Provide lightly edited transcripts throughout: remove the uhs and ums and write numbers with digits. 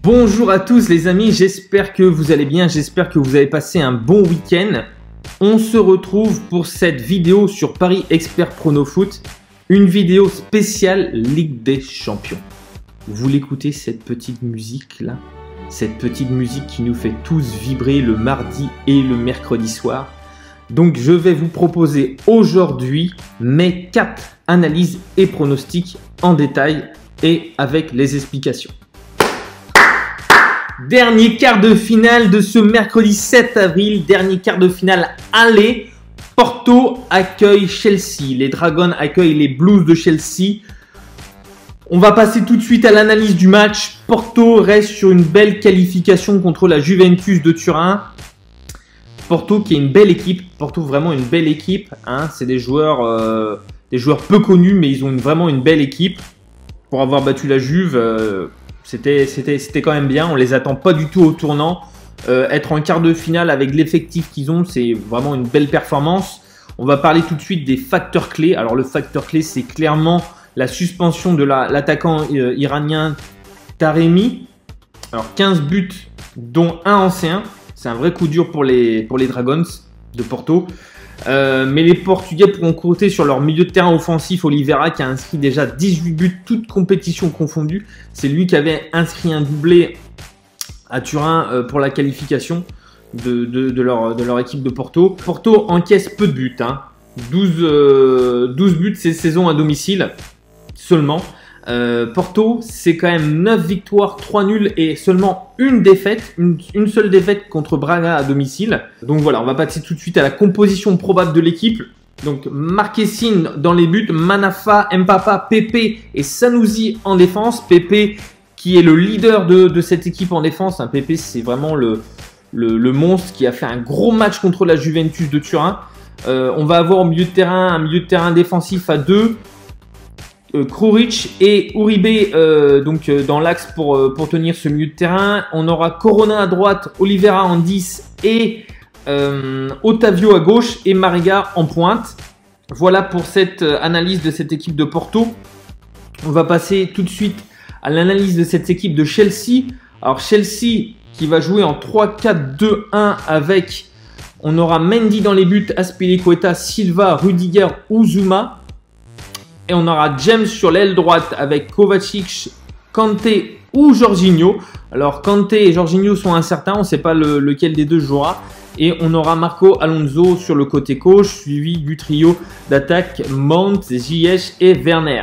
Bonjour à tous les amis, j'espère que vous allez bien, j'espère que vous avez passé un bon week-end. On se retrouve pour cette vidéo sur Paris Expert Prono Foot, une vidéo spéciale Ligue des Champions. Vous l'écoutez cette petite musique là? Cette petite musique qui nous fait tous vibrer le mardi et le mercredi soir. Donc je vais vous proposer aujourd'hui mes 4 analyses et pronostics en détail et avec les explications. Dernier quart de finale de ce mercredi 7 avril, dernier quart de finale aller. Porto accueille Chelsea, les Dragons accueillent les Blues de Chelsea. On va passer tout de suite à l'analyse du match. Porto reste sur une belle qualification contre la Juventus de Turin. Porto qui est une belle équipe, Porto vraiment une belle équipe. Hein. C'est des joueurs peu connus, mais ils ont vraiment une belle équipe. Pour avoir battu la Juve, c'était quand même bien. On les attend pas du tout au tournant. Être en quart de finale avec l'effectif qu'ils ont, c'est vraiment une belle performance. On va parler tout de suite des facteurs clés. Alors le facteur clé, c'est clairement la suspension de l'attaquant iranien Taremi. Alors 15 buts, dont un ancien. C'est un vrai coup dur pour les Dragons de Porto. Mais les Portugais pourront compter sur leur milieu de terrain offensif, Oliveira, qui a inscrit déjà 18 buts, toutes compétitions confondues. C'est lui qui avait inscrit un doublé à Turin pour la qualification de leur équipe de Porto. Porto encaisse peu de buts, hein. 12 buts cette saison à domicile seulement. Porto, c'est quand même 9 victoires, 3 nuls et seulement une défaite, une seule défaite contre Braga à domicile. Donc voilà, on va passer tout de suite à la composition probable de l'équipe. Donc Marquezine dans les buts, Manafa, Mpapa, Pepe et Sanusi en défense. Pepe qui est le leader de cette équipe en défense. Hein, Pepe, c'est vraiment le monstre qui a fait un gros match contre la Juventus de Turin. On va avoir au milieu de terrain un milieu de terrain défensif à 2. Kruric et Uribe dans l'axe pour tenir ce milieu de terrain. On aura Corona à droite, Oliveira en 10 et Otavio à gauche et Mariga en pointe. Voilà pour cette analyse de cette équipe de Porto. On va passer tout de suite à l'analyse de cette équipe de Chelsea. Alors Chelsea qui va jouer en 3-4-2-1 avec, on aura Mendy dans les buts, Azpilicueta, Silva, Rudiger, Uzuma. Et on aura James sur l'aile droite avec Kovacic, Kanté ou Jorginho. Alors Kanté et Jorginho sont incertains, on ne sait pas lequel des deux jouera. Et on aura Marco Alonso sur le côté gauche, suivi du trio d'attaque Mount, Ziyech et Werner.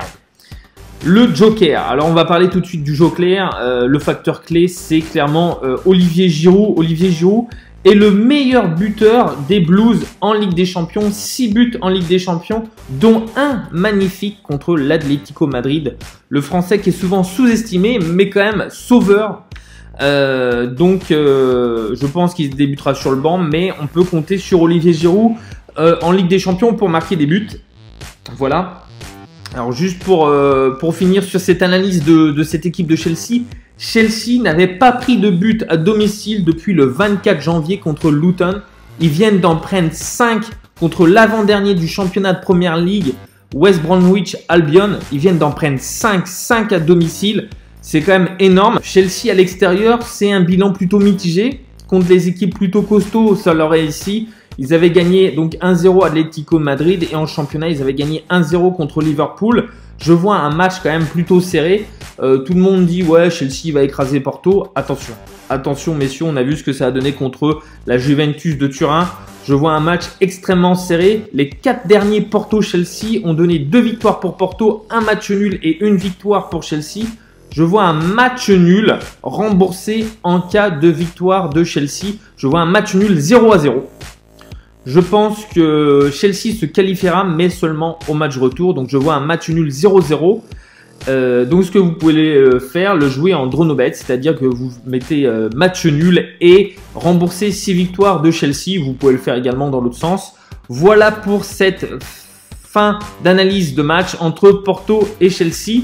Le Joker, alors on va parler tout de suite du Joker. Le facteur clé, c'est clairement Olivier Giroud. Olivier Giroud est le meilleur buteur des Blues en Ligue des Champions. 6 buts en Ligue des Champions, dont un magnifique contre l'Atlético Madrid. Le Français qui est souvent sous-estimé, mais quand même sauveur. Je pense qu'il débutera sur le banc, mais on peut compter sur Olivier Giroud en Ligue des Champions pour marquer des buts. Voilà. Alors juste pour finir sur cette analyse de cette équipe de Chelsea, Chelsea n'avait pas pris de but à domicile depuis le 24 janvier contre Luton. Ils viennent d'en prendre 5 contre l'avant-dernier du championnat de Première Ligue, West Bromwich Albion. Ils viennent d'en prendre 5 à domicile. C'est quand même énorme. Chelsea à l'extérieur, c'est un bilan plutôt mitigé. Contre les équipes plutôt costauds, ça leur est ici. Ils avaient gagné donc 1-0 à Atlético Madrid et en championnat, ils avaient gagné 1-0 contre Liverpool. Je vois un match quand même plutôt serré. Tout le monde dit ouais, Chelsea va écraser Porto. Attention, attention messieurs, on a vu ce que ça a donné contre la Juventus de Turin. Je vois un match extrêmement serré. Les 4 derniers Porto-Chelsea ont donné 2 victoires pour Porto, un match nul et une victoire pour Chelsea. Je vois un match nul remboursé en cas de victoire de Chelsea. Je vois un match nul 0-0. Je pense que Chelsea se qualifiera, mais seulement au match retour. Donc, je vois un match nul 0-0. Donc, ce que vous pouvez faire, le jouer en draw no bet, c'est-à-dire que vous mettez match nul et remboursez 6 victoires de Chelsea. Vous pouvez le faire également dans l'autre sens. Voilà pour cette fin d'analyse de match entre Porto et Chelsea.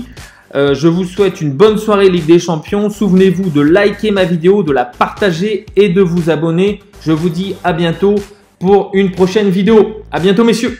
Je vous souhaite une bonne soirée Ligue des Champions. Souvenez-vous de liker ma vidéo, de la partager et de vous abonner. Je vous dis à bientôt pour une prochaine vidéo. À bientôt messieurs.